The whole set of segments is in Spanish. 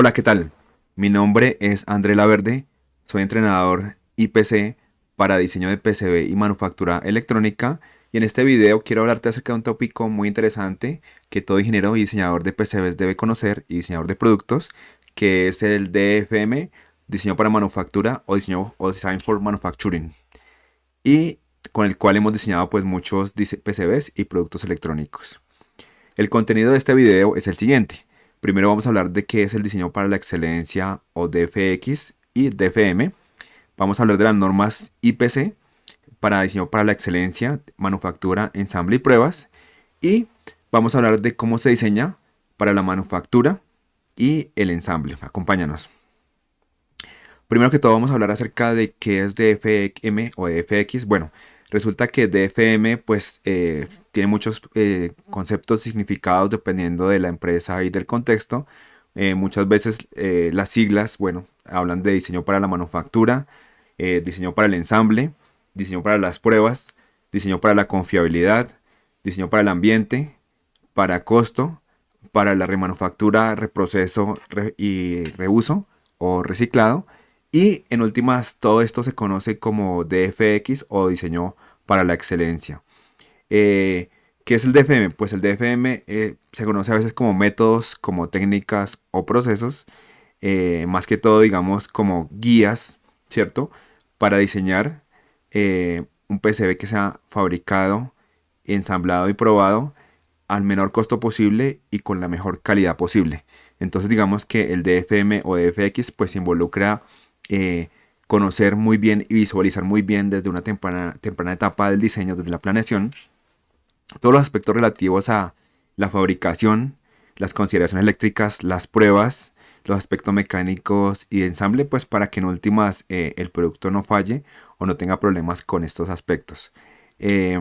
Hola, ¿qué tal? Mi nombre es André Laverde, soy entrenador IPC para diseño de PCB y manufactura electrónica y en este video quiero hablarte acerca de un tópico muy interesante que todo ingeniero y diseñador de PCBs debe conocer y diseñador de productos, que es el DFM, diseño para manufactura o diseño o design for manufacturing, y con el cual hemos diseñado pues muchos PCBs y productos electrónicos. El contenido de este video es el siguiente. Primero vamos a hablar de qué es el diseño para la excelencia o DFX y DFM. Vamos a hablar de las normas IPC para diseño para la excelencia, manufactura, ensamble y pruebas. Y vamos a hablar de cómo se diseña para la manufactura y el ensamble. Acompáñanos. Primero que todo vamos a hablar acerca de qué es DFM o DFX. Bueno, resulta que DFM pues tiene muchos conceptos y significados dependiendo de la empresa y del contexto. Muchas veces las siglas, bueno, hablan de diseño para la manufactura, diseño para el ensamble, diseño para las pruebas, diseño para la confiabilidad, diseño para el ambiente, para costo, para la remanufactura, reproceso y reuso o reciclado. Y en últimas, todo esto se conoce como DFX o diseño para la excelencia. ¿Qué es el DFM? Pues el DFM se conoce a veces como métodos, como técnicas o procesos, más que todo, digamos, como guías, ¿cierto? Para diseñar un PCB que sea fabricado, ensamblado y probado al menor costo posible y con la mejor calidad posible. Entonces digamos que el DFM o DFX pues involucra conocer muy bien y visualizar muy bien desde una temprana etapa del diseño, desde la planeación, todos los aspectos relativos a la fabricación, las consideraciones eléctricas, las pruebas, los aspectos mecánicos y de ensamble, pues para que en últimas el producto no falle o no tenga problemas con estos aspectos. Eh,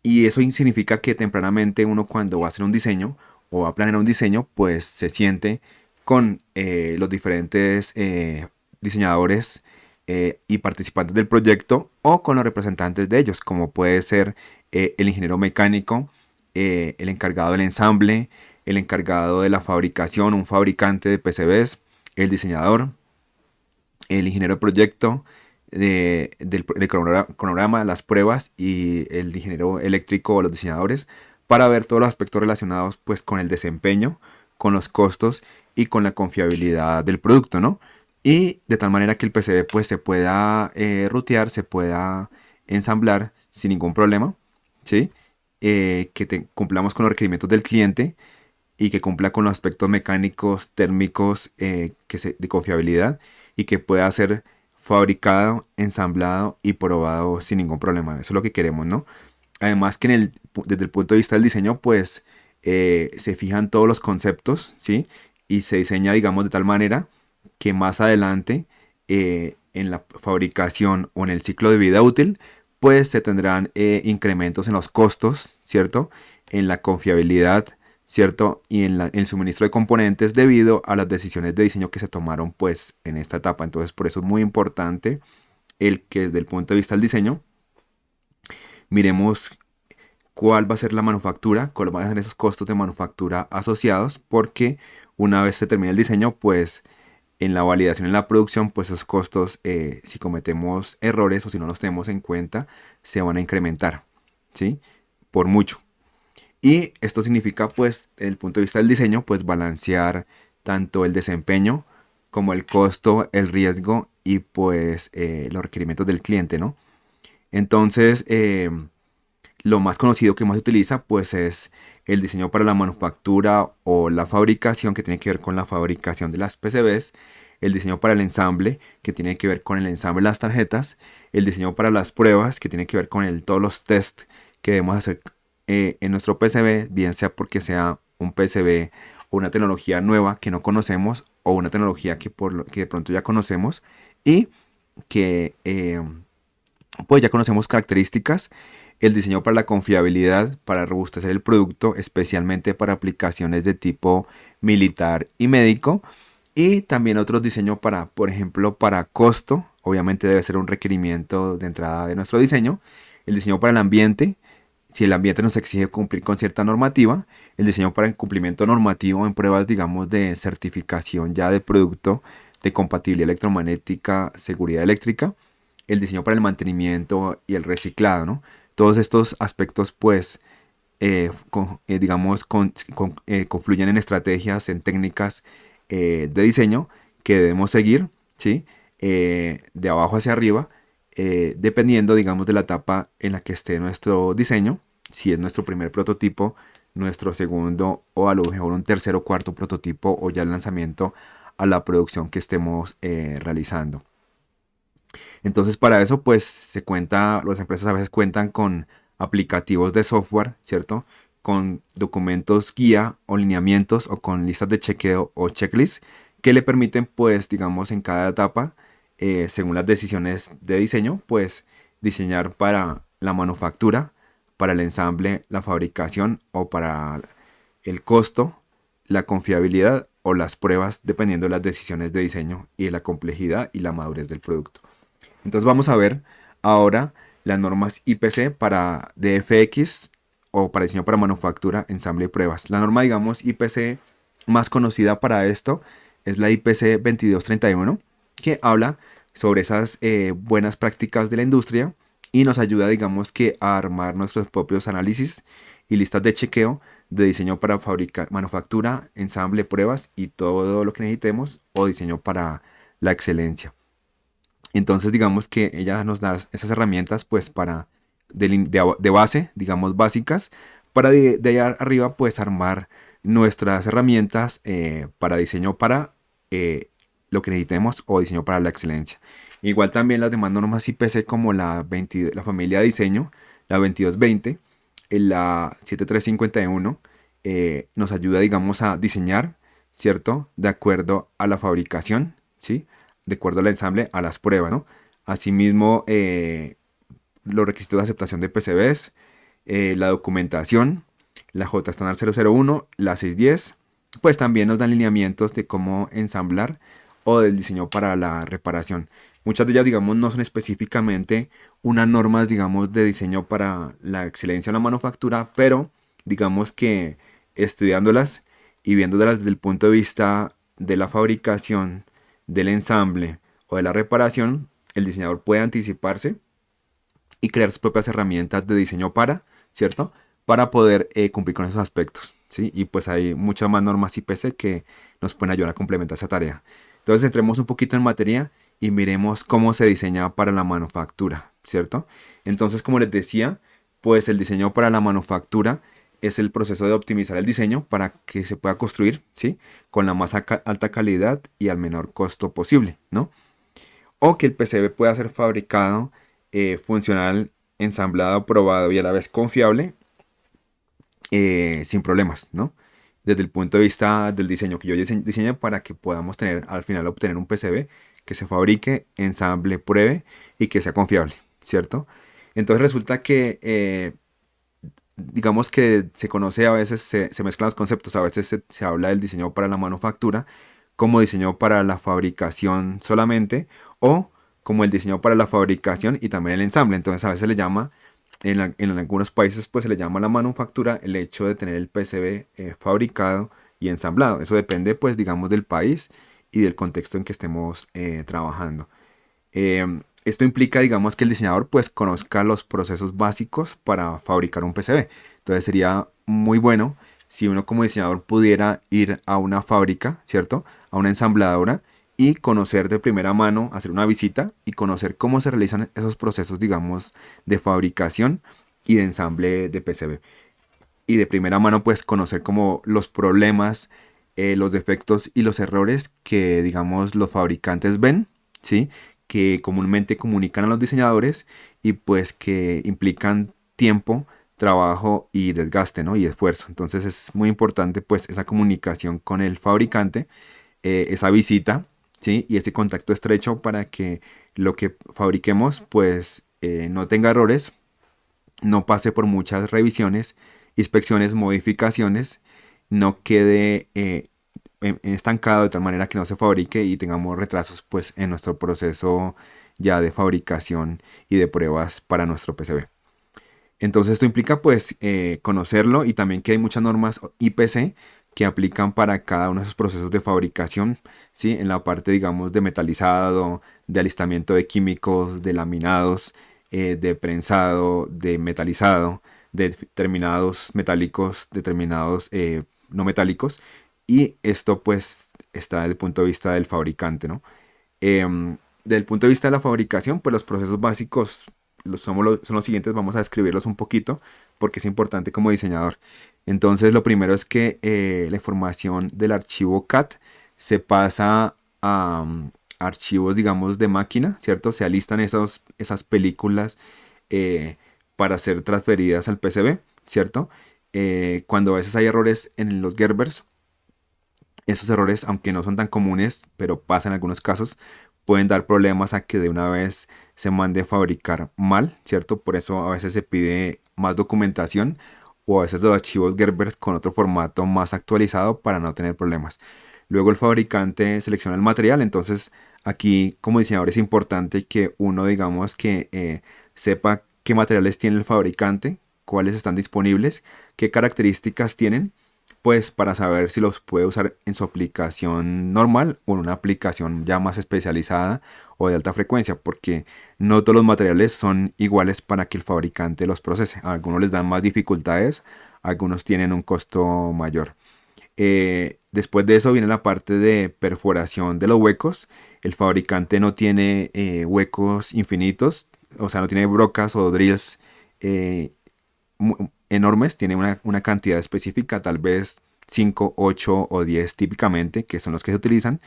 y eso significa que tempranamente uno cuando va a hacer un diseño o va a planear un diseño, pues se siente con los diferentes diseñadores y participantes del proyecto o con los representantes de ellos, como puede ser el ingeniero mecánico, el encargado del ensamble, el encargado de la fabricación, un fabricante de PCBs, el diseñador, el ingeniero de proyecto, del cronograma, las pruebas y el ingeniero eléctrico o los diseñadores para ver todos los aspectos relacionados pues con el desempeño, con los costos y con la confiabilidad del producto, ¿no? Y de tal manera que el PCB pues se pueda rutear, se pueda ensamblar sin ningún problema, ¿sí? Cumplamos con los requerimientos del cliente y que cumpla con los aspectos mecánicos, térmicos, de confiabilidad y que pueda ser fabricado, ensamblado y probado sin ningún problema. Eso es lo que queremos, ¿no? Además que desde el punto de vista del diseño, pues se fijan todos los conceptos, ¿sí? Y se diseña, digamos, de tal manera que más adelante en la fabricación o en el ciclo de vida útil, pues se tendrán incrementos en los costos, ¿cierto? En la confiabilidad, ¿cierto? Y en el suministro de componentes debido a las decisiones de diseño que se tomaron pues en esta etapa. Entonces por eso es muy importante el que desde el punto de vista del diseño miremos cuál va a ser la manufactura, cuáles van a ser esos costos de manufactura asociados, porque una vez se termine el diseño, pues en la validación, en la producción, pues esos costos, si cometemos errores o si no los tenemos en cuenta, se van a incrementar, ¿sí? Por mucho. Y esto significa, pues, desde el punto de vista del diseño, pues balancear tanto el desempeño como el costo, el riesgo y pues los requerimientos del cliente, ¿no? Entonces, lo más conocido que más se utiliza, pues, es el diseño para la manufactura o la fabricación, que tiene que ver con la fabricación de las PCBs, el diseño para el ensamble, que tiene que ver con el ensamble de las tarjetas, el diseño para las pruebas, que tiene que ver con todos los test que debemos hacer en nuestro PCB, bien sea porque sea un PCB o una tecnología nueva que no conocemos o una tecnología que de pronto ya conocemos y que pues ya conocemos características, el diseño para la confiabilidad, para robustecer el producto, especialmente para aplicaciones de tipo militar y médico, y también otros diseños para, por ejemplo, para costo, obviamente debe ser un requerimiento de entrada de nuestro diseño, el diseño para el ambiente, si el ambiente nos exige cumplir con cierta normativa, el diseño para el cumplimiento normativo en pruebas, digamos, de certificación ya de producto, de compatibilidad electromagnética, seguridad eléctrica, el diseño para el mantenimiento y el reciclado, ¿no? Todos estos aspectos, pues, digamos, confluyen en estrategias, en técnicas de diseño que debemos seguir, ¿sí? De abajo hacia arriba, dependiendo, digamos, de la etapa en la que esté nuestro diseño, si es nuestro primer prototipo, nuestro segundo o a lo mejor un tercer o cuarto prototipo o ya el lanzamiento a la producción que estemos realizando. Entonces para eso pues las empresas a veces cuentan con aplicativos de software, ¿cierto? Con documentos guía o lineamientos o con listas de chequeo o checklist que le permiten pues digamos en cada etapa, según las decisiones de diseño, pues diseñar para la manufactura, para el ensamble, la fabricación o para el costo, la confiabilidad o las pruebas dependiendo de las decisiones de diseño y de la complejidad y la madurez del producto. Entonces vamos a ver ahora las normas IPC para DFX o para diseño para manufactura, ensamble y pruebas. La norma, digamos, IPC más conocida para esto es la IPC 2231, que habla sobre esas buenas prácticas de la industria y nos ayuda, digamos, que a armar nuestros propios análisis y listas de chequeo de diseño para manufactura, ensamble, pruebas y todo lo que necesitemos o diseño para la excelencia. Entonces, digamos que ella nos da esas herramientas, pues, de base, digamos, básicas, para de allá arriba, pues, armar nuestras herramientas para diseño para lo que necesitemos o diseño para la excelencia. Igual también las demás normas IPC como la familia de diseño, la 2220, la 7351, nos ayuda, digamos, a diseñar, ¿cierto? De acuerdo a la fabricación, ¿sí? De acuerdo al ensamble, a las pruebas, ¿no? Asimismo, los requisitos de aceptación de PCBs, la documentación, la J estándar 001, la 610, pues también nos dan lineamientos de cómo ensamblar o del diseño para la reparación. Muchas de ellas, digamos, no son específicamente unas normas, digamos, de diseño para la excelencia en la manufactura, pero digamos que estudiándolas y viéndolas desde el punto de vista de la fabricación, del ensamble o de la reparación, el diseñador puede anticiparse y crear sus propias herramientas de diseño ¿cierto? Para poder cumplir con esos aspectos, ¿sí? Y pues hay muchas más normas IPC que nos pueden ayudar a complementar esa tarea. Entonces entremos un poquito en materia y miremos cómo se diseña para la manufactura, ¿cierto? Entonces, como les decía, pues el diseño para la manufactura es el proceso de optimizar el diseño para que se pueda construir, ¿sí? Con la más alta calidad y al menor costo posible, ¿no? O que el PCB pueda ser fabricado, funcional, ensamblado, probado y a la vez confiable, sin problemas, ¿no? Desde el punto de vista del diseño que yo diseñé para que podamos tener, al final obtener un PCB que se fabrique, ensamble, pruebe y que sea confiable, ¿cierto? Entonces resulta que digamos que se conoce a veces, se mezclan los conceptos, a veces se habla del diseño para la manufactura como diseño para la fabricación solamente o como el diseño para la fabricación y también el ensamble. Entonces a veces se le llama, en algunos países pues se le llama la manufactura el hecho de tener el PCB fabricado y ensamblado. Eso depende pues digamos del país y del contexto en que estemos trabajando. Esto implica, digamos, que el diseñador pues conozca los procesos básicos para fabricar un PCB. Entonces sería muy bueno si uno como diseñador pudiera ir a una fábrica, ¿cierto? A una ensambladora y conocer de primera mano, hacer una visita y conocer cómo se realizan esos procesos, digamos, de fabricación y de ensamble de PCB. Y de primera mano pues conocer como los problemas, los defectos y los errores que, digamos, los fabricantes ven, ¿sí? Que comúnmente comunican a los diseñadores y pues que implican tiempo, trabajo y desgaste, ¿no? Y esfuerzo. Entonces es muy importante pues esa comunicación con el fabricante, esa visita, ¿sí? Y ese contacto estrecho para que lo que fabriquemos pues no tenga errores, no pase por muchas revisiones, inspecciones, modificaciones, no quede estancado de tal manera que no se fabrique y tengamos retrasos pues en nuestro proceso ya de fabricación y de pruebas para nuestro PCB. Entonces esto implica pues conocerlo y también que hay muchas normas IPC que aplican para cada uno de esos procesos de fabricación, ¿sí? En la parte, digamos, de metalizado, de alistamiento de químicos, de laminados, de prensado, de metalizado, de determinados metálicos, determinados no metálicos. Y esto pues está desde el punto de vista del fabricante, ¿no? Desde el punto de vista de la fabricación, pues los procesos básicos son los siguientes, vamos a describirlos un poquito porque es importante como diseñador. Entonces, lo primero es que la información del archivo CAD se pasa a archivos, digamos, de máquina, ¿cierto? Se alistan esas películas eh, para ser transferidas al PCB, ¿cierto? Cuando a veces hay errores en los Gerbers, esos errores, aunque no son tan comunes, pero pasan en algunos casos, pueden dar problemas a que de una vez se mande a fabricar mal, ¿cierto? Por eso a veces se pide más documentación o a veces los archivos Gerbers con otro formato más actualizado para no tener problemas. Luego el fabricante selecciona el material, entonces aquí como diseñador es importante que uno digamos que sepa qué materiales tiene el fabricante, cuáles están disponibles, qué características tienen pues para saber si los puede usar en su aplicación normal o en una aplicación ya más especializada o de alta frecuencia, porque no todos los materiales son iguales para que el fabricante los procese. A algunos les dan más dificultades, algunos tienen un costo mayor. Después de eso viene la parte de perforación de los huecos. El fabricante no tiene huecos infinitos, o sea, no tiene brocas o drills eh, enormes, tiene una cantidad específica, tal vez 5 8 o 10 típicamente, que son los que se utilizan,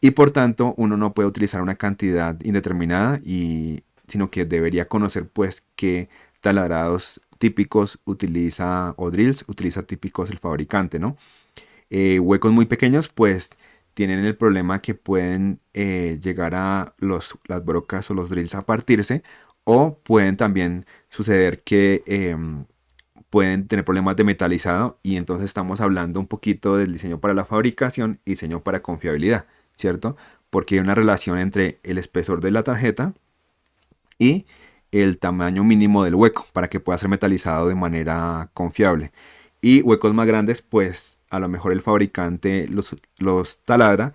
y por tanto uno no puede utilizar una cantidad indeterminada, sino que debería conocer pues qué taladrados típicos utiliza o drills utiliza típicos el fabricante, ¿no? Huecos muy pequeños pues tienen el problema que pueden llegar a las brocas o los drills a partirse o pueden también suceder que pueden tener problemas de metalizado y entonces estamos hablando un poquito del diseño para la fabricación y diseño para confiabilidad, ¿cierto? Porque hay una relación entre el espesor de la tarjeta y el tamaño mínimo del hueco para que pueda ser metalizado de manera confiable. Y huecos más grandes, pues a lo mejor el fabricante los taladra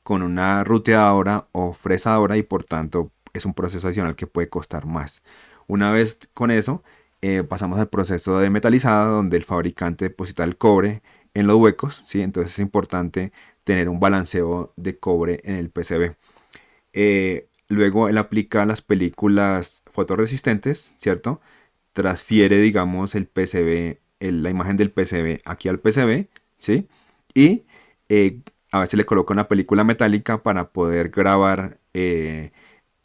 con una ruteadora o fresadora y por tanto es un proceso adicional que puede costar más. Una vez con eso, pasamos al proceso de metalizado donde el fabricante deposita el cobre en los huecos, ¿sí? Entonces es importante tener un balanceo de cobre en el PCB. Luego él aplica las películas fotorresistentes, ¿cierto? Transfiere, digamos, el PCB, la imagen del PCB aquí al PCB, ¿sí? Y a veces le coloca una película metálica para poder grabar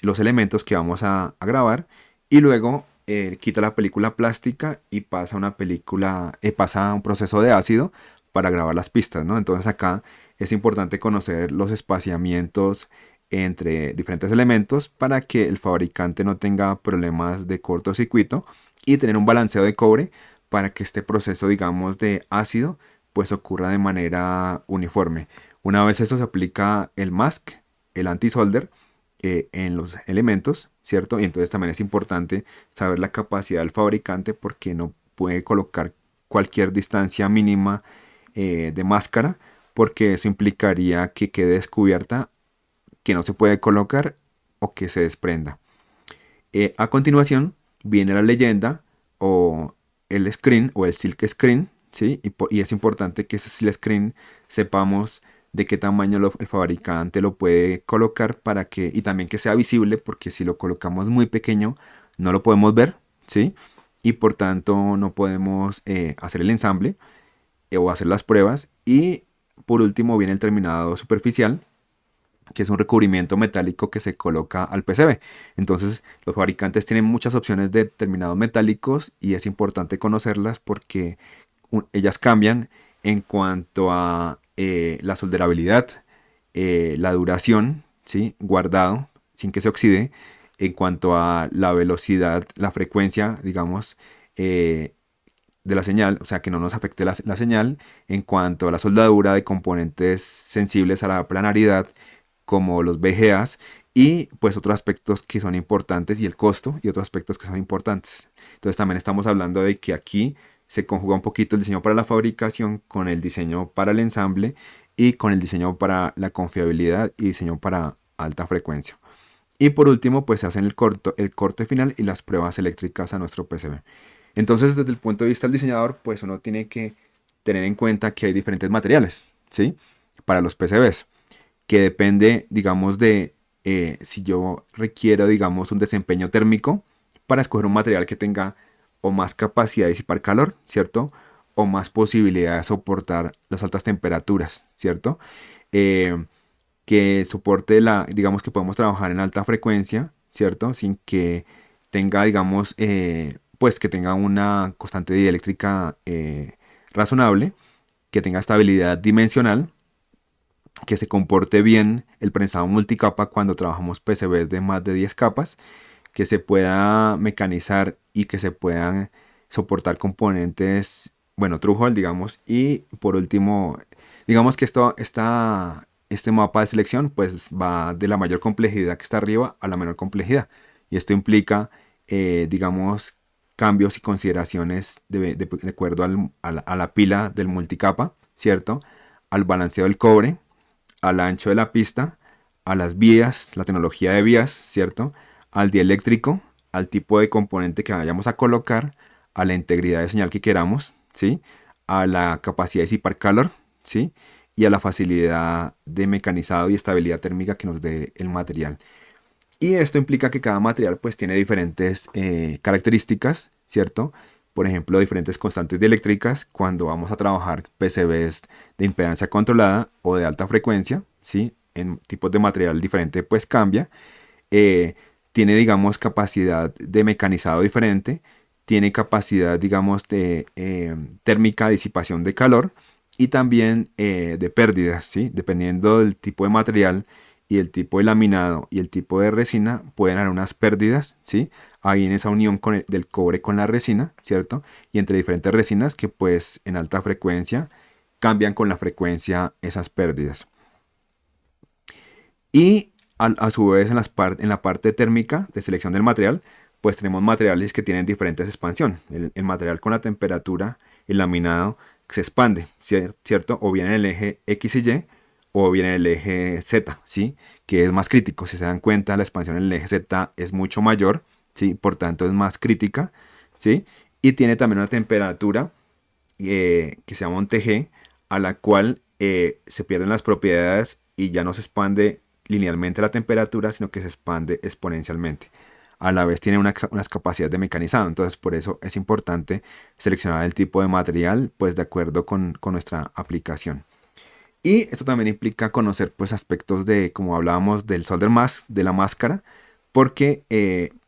los elementos que vamos a grabar. Y luego quita la película plástica y pasa a un proceso de ácido para grabar las pistas, ¿no? Entonces acá es importante conocer los espaciamientos entre diferentes elementos para que el fabricante no tenga problemas de cortocircuito y tener un balanceo de cobre para que este proceso, digamos, de ácido pues ocurra de manera uniforme. Una vez esto se aplica el mask, el anti-solder, en los elementos, ¿cierto? Y entonces también es importante saber la capacidad del fabricante porque no puede colocar cualquier distancia mínima de máscara porque eso implicaría que quede descubierta, que no se puede colocar o que se desprenda. A continuación viene la leyenda o el screen o el silk screen, ¿sí? Y es importante que ese silk screen sepamos de qué tamaño el fabricante lo puede colocar para que, y también que sea visible, porque si lo colocamos muy pequeño no lo podemos ver, ¿sí? Y por tanto no podemos hacer el ensamble o hacer las pruebas. Y por último viene el terminado superficial, que es un recubrimiento metálico que se coloca al PCB. Entonces los fabricantes tienen muchas opciones de terminados metálicos y es importante conocerlas porque ellas cambian en cuanto a la solderabilidad, la duración, ¿sí? Guardado sin que se oxide, en cuanto a la velocidad, la frecuencia, digamos, de la señal, o sea, que no nos afecte la señal, en cuanto a la soldadura de componentes sensibles a la planaridad, como los VGAs, y pues otros aspectos que son importantes y el costo y otros aspectos que son importantes. Entonces también estamos hablando de que aquí se conjuga un poquito el diseño para la fabricación con el diseño para el ensamble y con el diseño para la confiabilidad y diseño para alta frecuencia. Y por último, pues se hacen el corte final y las pruebas eléctricas a nuestro PCB. Entonces, desde el punto de vista del diseñador, pues uno tiene que tener en cuenta que hay diferentes materiales, ¿sí? Para los PCBs, que depende, digamos, de si yo requiero, digamos, un desempeño térmico para escoger un material que tenga o más capacidad de disipar calor, ¿cierto? O más posibilidad de soportar las altas temperaturas, ¿cierto? Eh, que soporte digamos que podemos trabajar en alta frecuencia, ¿cierto? Sin que tenga, digamos, pues que tenga una constante dieléctrica razonable, que tenga estabilidad dimensional, que se comporte bien el prensado multicapa cuando trabajamos PCBs de más de 10 capas, que se pueda mecanizar y que se puedan soportar componentes, bueno, Through-Hole, digamos, y por último, digamos que este mapa de selección pues va de la mayor complejidad que está arriba a la menor complejidad, y esto implica, digamos, cambios y consideraciones de acuerdo a la pila del multicapa, ¿cierto? Al balanceo del cobre, al ancho de la pista, a las vías, la tecnología de vías, ¿cierto? Al dieléctrico, al tipo de componente que vayamos a colocar, a la integridad de señal que queramos, ¿sí? A la capacidad de disipar calor, ¿sí? Y a la facilidad de mecanizado y estabilidad térmica que nos dé el material. Y esto implica que cada material pues tiene diferentes características, ¿cierto? Por ejemplo, diferentes constantes dieléctricas cuando vamos a trabajar PCBs de impedancia controlada o de alta frecuencia, ¿sí? En tipos de material diferente pues cambia. Eh, Tiene, digamos, capacidad de mecanizado diferente, tiene capacidad, digamos, de térmica, disipación de calor y también de pérdidas, ¿sí? Dependiendo del tipo de material y el tipo de laminado y el tipo de resina, pueden haber unas pérdidas, ¿sí? Ahí en esa unión del cobre con la resina, ¿cierto? Y entre diferentes resinas que pues en alta frecuencia cambian con la frecuencia esas pérdidas. Y a su vez en la parte térmica de selección del material, pues tenemos materiales que tienen diferentes expansión. El material con la temperatura, el laminado, se expande, ¿cierto? O bien en el eje X y Y, o bien en el eje Z, ¿sí? Que es más crítico. Si se dan cuenta, la expansión en el eje Z es mucho mayor, ¿sí? Por tanto, es más crítica, ¿sí? Y tiene también una temperatura que se llama un TG, a la cual se pierden las propiedades y ya no se expande linealmente la temperatura, sino que se expande exponencialmente. A la vez tiene unas capacidades de mecanizado, entonces por eso es importante seleccionar el tipo de material, pues de acuerdo con nuestra aplicación. Y esto también implica conocer pues aspectos de, como hablábamos, del solder mask, de la máscara, porque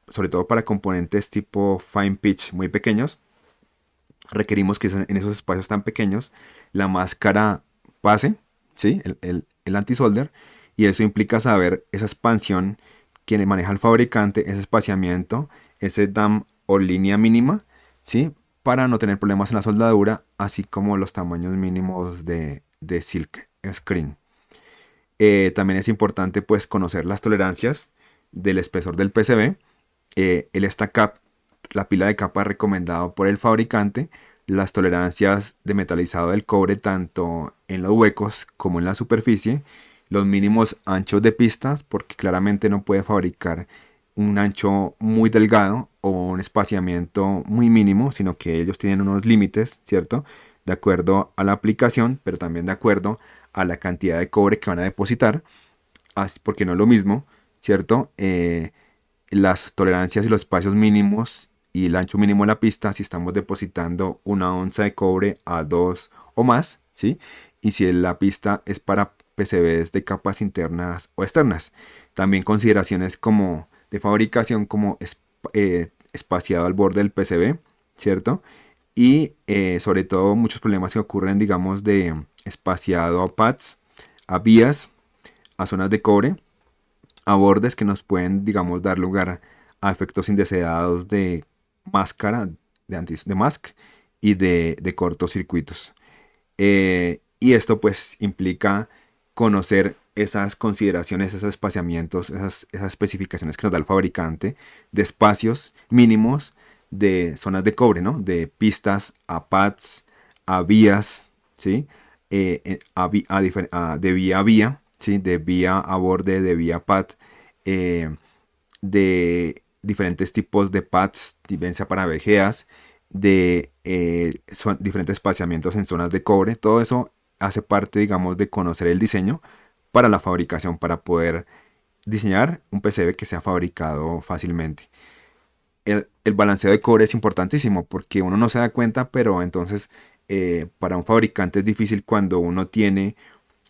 sobre todo para componentes tipo fine pitch muy pequeños, requerimos que en esos espacios tan pequeños la máscara pase, ¿sí? El anti-solder, y eso implica saber esa expansión que maneja el fabricante, ese espaciamiento, ese DAM o línea mínima, ¿sí? Para no tener problemas en la soldadura, así como los tamaños mínimos de silk screen. También es importante pues conocer las tolerancias del espesor del PCB, el stack cap, la pila de capa recomendado por el fabricante, las tolerancias de metalizado del cobre tanto en los huecos como en la superficie, los mínimos anchos de pistas, porque claramente no puede fabricar un ancho muy delgado o un espaciamiento muy mínimo, sino que ellos tienen unos límites, ¿cierto? De acuerdo a la aplicación, pero también de acuerdo a la cantidad de cobre que van a depositar, porque no es lo mismo, ¿cierto? Las tolerancias y los espacios mínimos y el ancho mínimo de la pista si estamos depositando una onza de cobre a 2 o más, ¿sí? Y si la pista es para PCBs de capas internas o externas. También consideraciones como de fabricación como espaciado al borde del PCB, ¿cierto? Y sobre todo muchos problemas que ocurren, digamos, de espaciado a pads, a vías, a zonas de cobre, a bordes que nos pueden, digamos, dar lugar a efectos indeseados de máscara, de mask y de cortocircuitos. Y esto pues implica conocer esas consideraciones, esos espaciamientos, esas especificaciones que nos da el fabricante de espacios mínimos de zonas de cobre, ¿no? De pistas a pads, a vías, ¿sí? De vía a vía, ¿sí? De vía a borde, de vía a pad, eh, de diferentes tipos de pads, bien sea para VGAs, de diferentes espaciamientos en zonas de cobre. Todo eso hace parte, digamos, de conocer el diseño para la fabricación, para poder diseñar un PCB que sea fabricado fácilmente. El balanceo de cobre es importantísimo porque uno no se da cuenta, pero entonces para un fabricante es difícil cuando uno tiene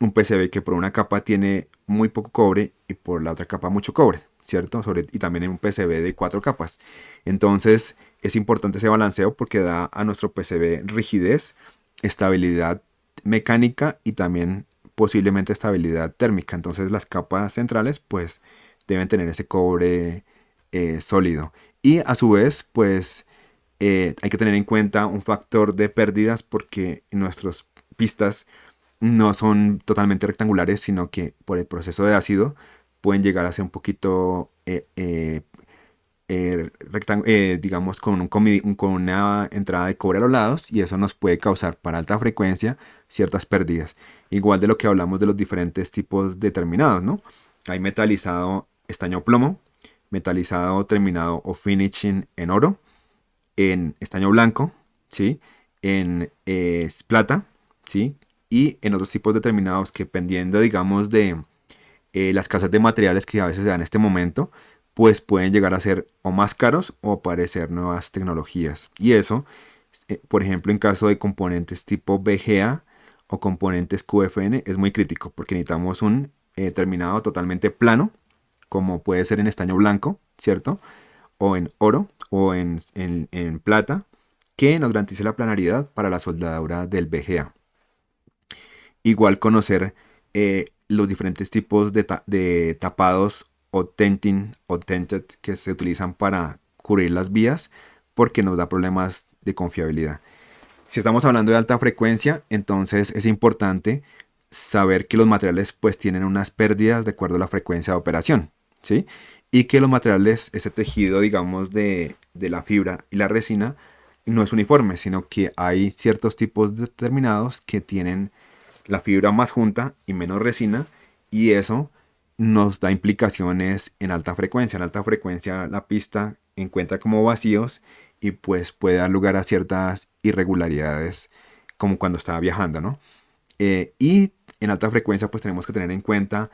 un PCB que por una capa tiene muy poco cobre y por la otra capa mucho cobre, ¿cierto? Y también en un PCB de 4 capas. Entonces es importante ese balanceo porque da a nuestro PCB rigidez, estabilidad mecánica y también posiblemente estabilidad térmica. Entonces las capas centrales pues deben tener ese cobre sólido. Y a su vez pues hay que tener en cuenta un factor de pérdidas porque nuestras pistas no son totalmente rectangulares, sino que por el proceso de ácido pueden llegar a ser un poquito, digamos, con una entrada de cobre a los lados y eso nos puede causar para alta frecuencia ciertas pérdidas. Igual de lo que hablamos de los diferentes tipos de terminados, ¿no? Hay metalizado estaño plomo, metalizado terminado o finishing en oro, en estaño blanco, ¿sí? En plata, ¿sí? Y en otros tipos determinados que dependiendo, digamos, de las casas de materiales que a veces se dan en este momento, pues pueden llegar a ser o más caros o aparecer nuevas tecnologías. Y eso, por ejemplo, en caso de componentes tipo VGA o componentes QFN, es muy crítico porque necesitamos un terminado totalmente plano, como puede ser en estaño blanco, ¿cierto? O en oro o en plata, que nos garantice la planariedad para la soldadura del VGA. Igual conocer los diferentes tipos de tapados o tenting o tented que se utilizan para cubrir las vías porque nos da problemas de confiabilidad. Si estamos hablando de alta frecuencia, entonces es importante saber que los materiales pues tienen unas pérdidas de acuerdo a la frecuencia de operación, ¿sí? Y que los materiales, ese tejido, digamos, de la fibra y la resina, no es uniforme, sino que hay ciertos tipos determinados que tienen la fibra más junta y menos resina, y eso nos da implicaciones en alta frecuencia. En alta frecuencia la pista encuentra como vacíos y pues puede dar lugar a ciertas irregularidades como cuando estaba viajando, ¿no? Y en alta frecuencia pues tenemos que tener en cuenta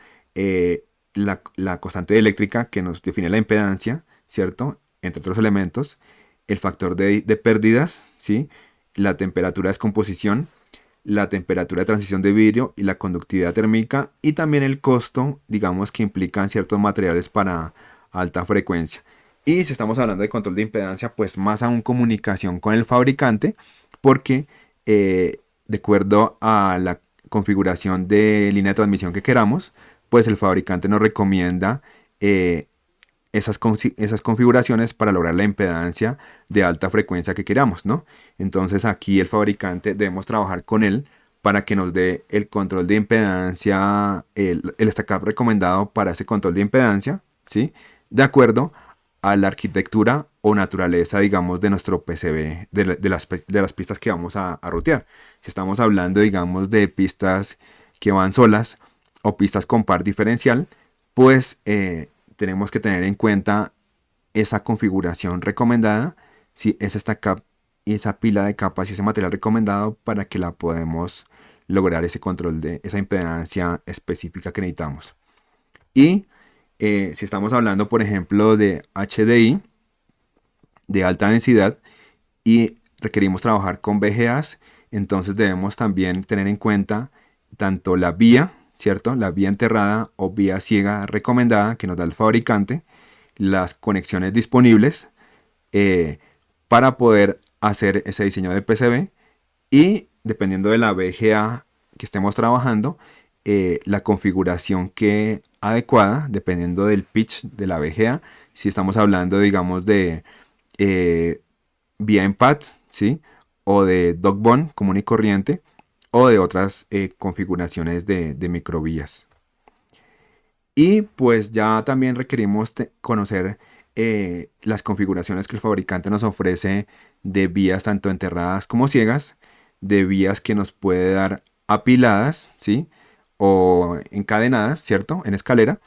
la constante eléctrica que nos define la impedancia, ¿cierto? Entre otros elementos, el factor de pérdidas, ¿sí? La temperatura de descomposición, la temperatura de transición de vidrio y la conductividad térmica y también el costo, digamos, que implican ciertos materiales para alta frecuencia. Y si estamos hablando de control de impedancia, pues más aún comunicación con el fabricante, porque de acuerdo a la configuración de línea de transmisión que queramos, pues el fabricante nos recomienda esas configuraciones para lograr la impedancia de alta frecuencia que queramos, ¿no? Entonces aquí el fabricante debemos trabajar con él para que nos dé el control de impedancia, el stack recomendado para ese control de impedancia, ¿sí? De acuerdo a la arquitectura o naturaleza, digamos, de nuestro PCB, de las pistas que vamos a rutear. Si estamos hablando, digamos, de pistas que van solas o pistas con par diferencial, pues tenemos que tener en cuenta esa configuración recomendada, si es esta capa y esa pila de capas y ese material recomendado para que la podamos lograr ese control de esa impedancia específica que necesitamos. Y si estamos hablando, por ejemplo, de HDI, de alta densidad, y requerimos trabajar con VGAs, entonces debemos también tener en cuenta tanto la vía, ¿cierto? La vía enterrada o vía ciega recomendada que nos da el fabricante, las conexiones disponibles para poder hacer ese diseño de PCB y dependiendo de la VGA que estemos trabajando, la configuración que adecuada, dependiendo del pitch de la VGA, si estamos hablando, digamos, de vía en pad, ¿sí? O de dog bond común y corriente, o de otras configuraciones de microvías. Y pues ya también requerimos conocer las configuraciones que el fabricante nos ofrece de vías tanto enterradas como ciegas, de vías que nos puede dar apiladas, ¿sí? O encadenadas, ¿cierto? En escalera.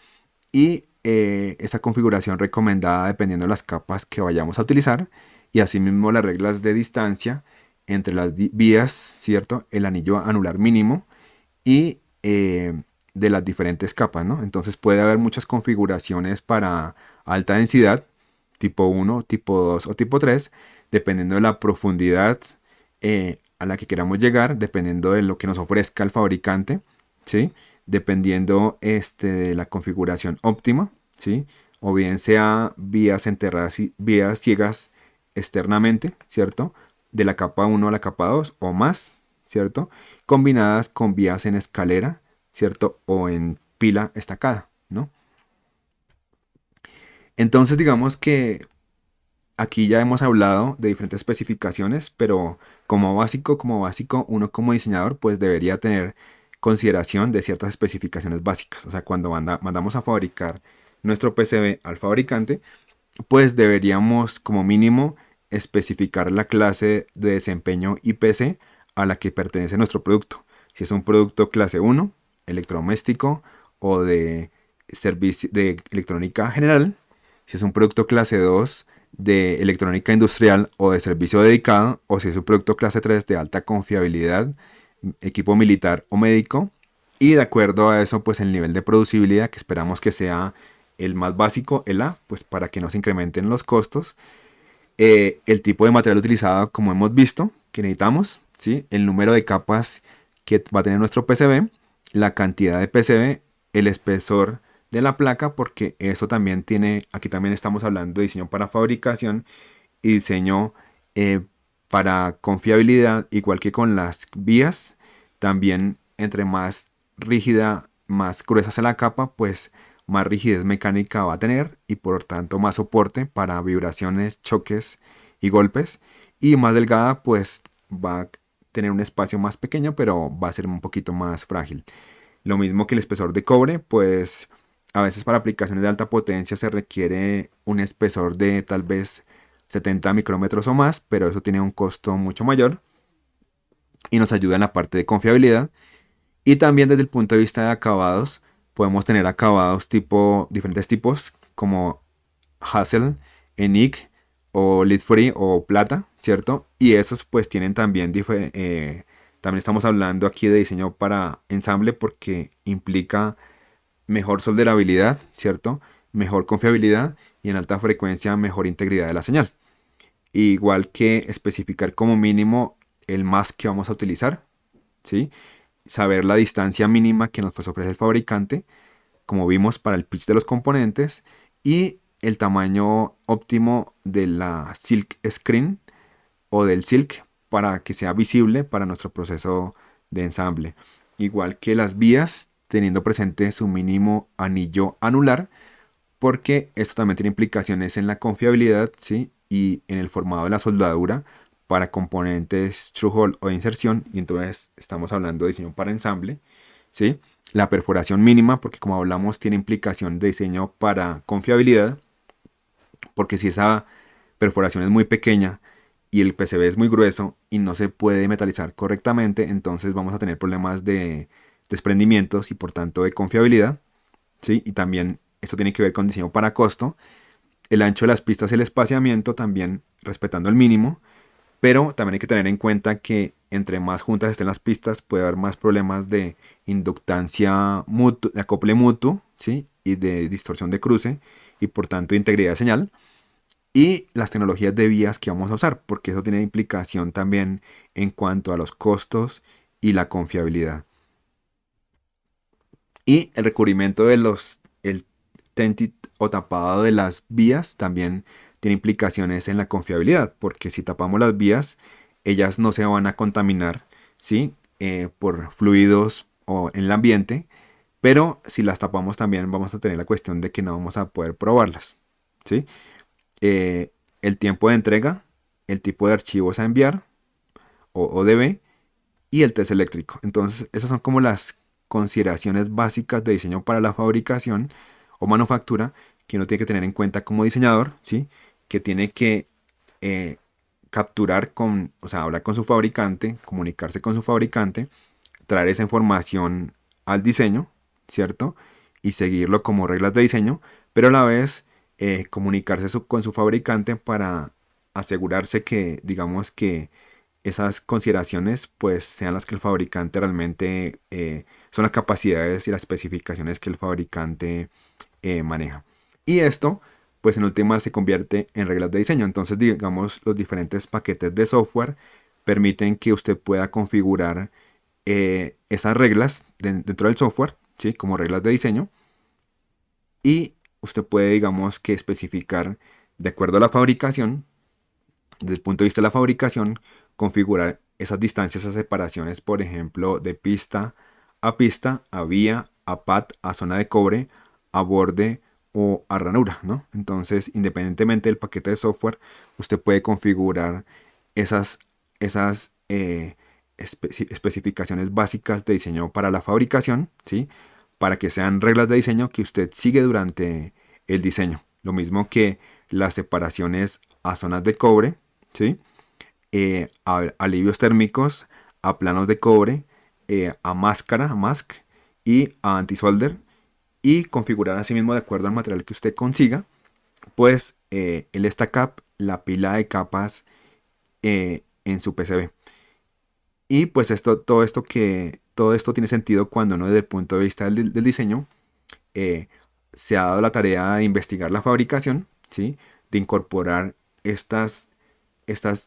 Y esa configuración recomendada dependiendo de las capas que vayamos a utilizar. Y asimismo las reglas de distancia entre las vías, ¿cierto? El anillo anular mínimo y de las diferentes capas, ¿no? Entonces puede haber muchas configuraciones para alta densidad, tipo 1, tipo 2 o tipo 3, dependiendo de la profundidad a la que queramos llegar, dependiendo de lo que nos ofrezca el fabricante, ¿sí? Dependiendo de la configuración óptima, ¿sí? O bien sea vías enterradas y vías ciegas externamente, ¿cierto? De la capa 1 a la capa 2 o más, ¿cierto? Combinadas con vías en escalera, ¿cierto? O en pila estacada, ¿no? Entonces digamos que aquí ya hemos hablado de diferentes especificaciones, pero como básico, uno como diseñador pues debería tener consideración de ciertas especificaciones básicas. O sea, cuando mandamos a fabricar nuestro PCB al fabricante, pues deberíamos como mínimo especificar la clase de desempeño IPC a la que pertenece nuestro producto. Si es un producto clase 1, electrodoméstico o de servicio de electrónica general, si es un producto clase 2 de electrónica industrial o de servicio dedicado, o si es un producto clase 3 de alta confiabilidad, equipo militar o médico, y de acuerdo a eso, pues el nivel de producibilidad que esperamos que sea el más básico, el A, pues para que no se incrementen los costos, el tipo de material utilizado, como hemos visto, que necesitamos, ¿sí? El número de capas que va a tener nuestro PCB, la cantidad de PCB, el espesor de la placa, porque eso también tiene, aquí también estamos hablando de diseño para fabricación y diseño para confiabilidad, igual que con las vías, también entre más rígida, más gruesa sea la capa, pues más rigidez mecánica va a tener y por tanto más soporte para vibraciones, choques y golpes. Y más delgada, pues va a tener un espacio más pequeño, pero va a ser un poquito más frágil. Lo mismo que el espesor de cobre, pues a veces para aplicaciones de alta potencia se requiere un espesor de tal vez 70 micrómetros o más, pero eso tiene un costo mucho mayor y nos ayuda en la parte de confiabilidad. Y también desde el punto de vista de acabados, podemos tener acabados diferentes tipos como Hassel, Enic o Lead Free o plata, ¿cierto? Y esos pues tienen también también estamos hablando aquí de diseño para ensamble porque implica mejor solderabilidad, ¿cierto? Mejor confiabilidad y en alta frecuencia mejor integridad de la señal. Igual que especificar como mínimo el mask que vamos a utilizar, ¿sí? Saber la distancia mínima que nos ofrece el fabricante, como vimos para el pitch de los componentes, y el tamaño óptimo de la silk screen o del silk para que sea visible para nuestro proceso de ensamble. Igual que las vías, teniendo presente su mínimo anillo anular, porque esto también tiene implicaciones en la confiabilidad, ¿sí? Y en el formado de la soldadura para componentes through-hole o de inserción, y entonces estamos hablando de diseño para ensamble, ¿sí? La perforación mínima, porque como hablamos, tiene implicación de diseño para confiabilidad, porque si esa perforación es muy pequeña y el PCB es muy grueso y no se puede metalizar correctamente, entonces vamos a tener problemas de desprendimientos y por tanto de confiabilidad, ¿sí? Y también esto tiene que ver con diseño para costo, el ancho de las pistas y el espaciamiento también respetando el mínimo, pero también hay que tener en cuenta que entre más juntas estén las pistas puede haber más problemas de inductancia de acople mutuo, ¿sí? Y de distorsión de cruce y por tanto de integridad de señal. Y las tecnologías de vías que vamos a usar, porque eso tiene implicación también en cuanto a los costos y la confiabilidad. Y el recubrimiento el tentit o tapado de las vías también tiene implicaciones en la confiabilidad, porque si tapamos las vías, ellas no se van a contaminar, ¿sí? Por fluidos o en el ambiente, pero si las tapamos también vamos a tener la cuestión de que no vamos a poder probarlas, ¿sí? El tiempo de entrega, el tipo de archivos a enviar o ODB y el test eléctrico. Entonces, esas son como las consideraciones básicas de diseño para la fabricación o manufactura que uno tiene que tener en cuenta como diseñador, ¿sí? Que tiene que capturar o sea, hablar con su fabricante, comunicarse con su fabricante, traer esa información al diseño, ¿cierto? Y seguirlo como reglas de diseño, pero a la vez comunicarse con su fabricante para asegurarse que, digamos que esas consideraciones pues sean las que el fabricante realmente son las capacidades y las especificaciones que el fabricante maneja. Y esto pues en última se convierte en reglas de diseño. Entonces digamos los diferentes paquetes de software permiten que usted pueda configurar esas reglas dentro del software, ¿sí? Como reglas de diseño, y usted puede digamos que especificar de acuerdo a la fabricación, desde el punto de vista de la fabricación, configurar esas distancias, esas separaciones, por ejemplo, de pista, a vía, a pad, a zona de cobre, a borde o a ranura, ¿no? Entonces, independientemente del paquete de software, usted puede configurar esas especificaciones básicas de diseño para la fabricación, ¿sí? Para que sean reglas de diseño que usted sigue durante el diseño. Lo mismo que las separaciones a zonas de cobre, ¿sí? A alivios térmicos, a planos de cobre, a máscara, a mask y a anti-solder, y configurar asimismo de acuerdo al material que usted consiga, pues el stack-up, la pila de capas en su PCB. Y pues todo esto tiene sentido cuando uno desde el punto de vista del diseño eh, se ha dado la tarea de investigar la fabricación, ¿sí? De incorporar estas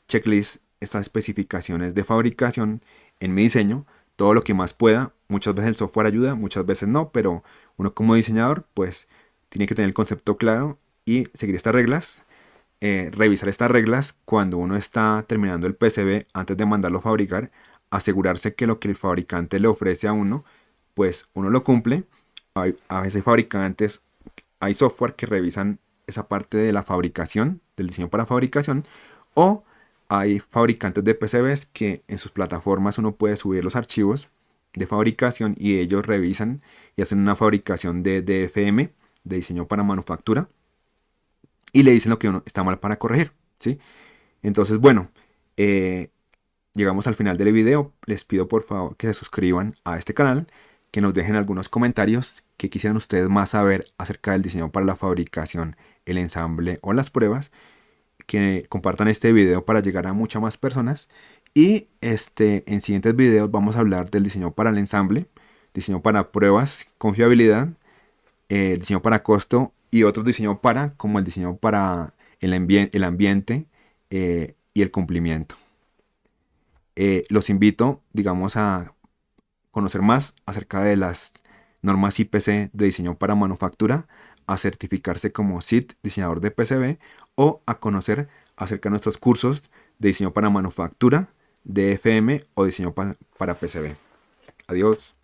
checklists, estas especificaciones de fabricación en mi diseño, todo lo que más pueda. Muchas veces el software ayuda, muchas veces no, pero uno como diseñador pues tiene que tener el concepto claro y seguir estas reglas, revisar estas reglas cuando uno está terminando el PCB antes de mandarlo a fabricar, asegurarse que lo que el fabricante le ofrece a uno, pues uno lo cumple. A veces fabricantes, hay software que revisan esa parte de la fabricación, del diseño para fabricación, o hay fabricantes de PCBs que en sus plataformas uno puede subir los archivos de fabricación y ellos revisan y hacen una fabricación de DFM, de diseño para manufactura, y le dicen lo que uno está mal para corregir, ¿sí? Entonces, bueno, eh, llegamos al final del video. Les pido por favor que se suscriban a este canal, que nos dejen algunos comentarios que quisieran ustedes más saber acerca del diseño para la fabricación, el ensamble o las pruebas, que compartan este video para llegar a muchas más personas. Y en siguientes videos vamos a hablar del diseño para el ensamble, diseño para pruebas, confiabilidad, diseño para costo y otros diseños para, como el diseño para el ambiente y el cumplimiento. Los invito, digamos, a conocer más acerca de las normas IPC de diseño para manufactura, a certificarse como SIT, diseñador de PCB, o a conocer acerca de nuestros cursos de diseño para manufactura, DFM o diseño para PCB. Adiós.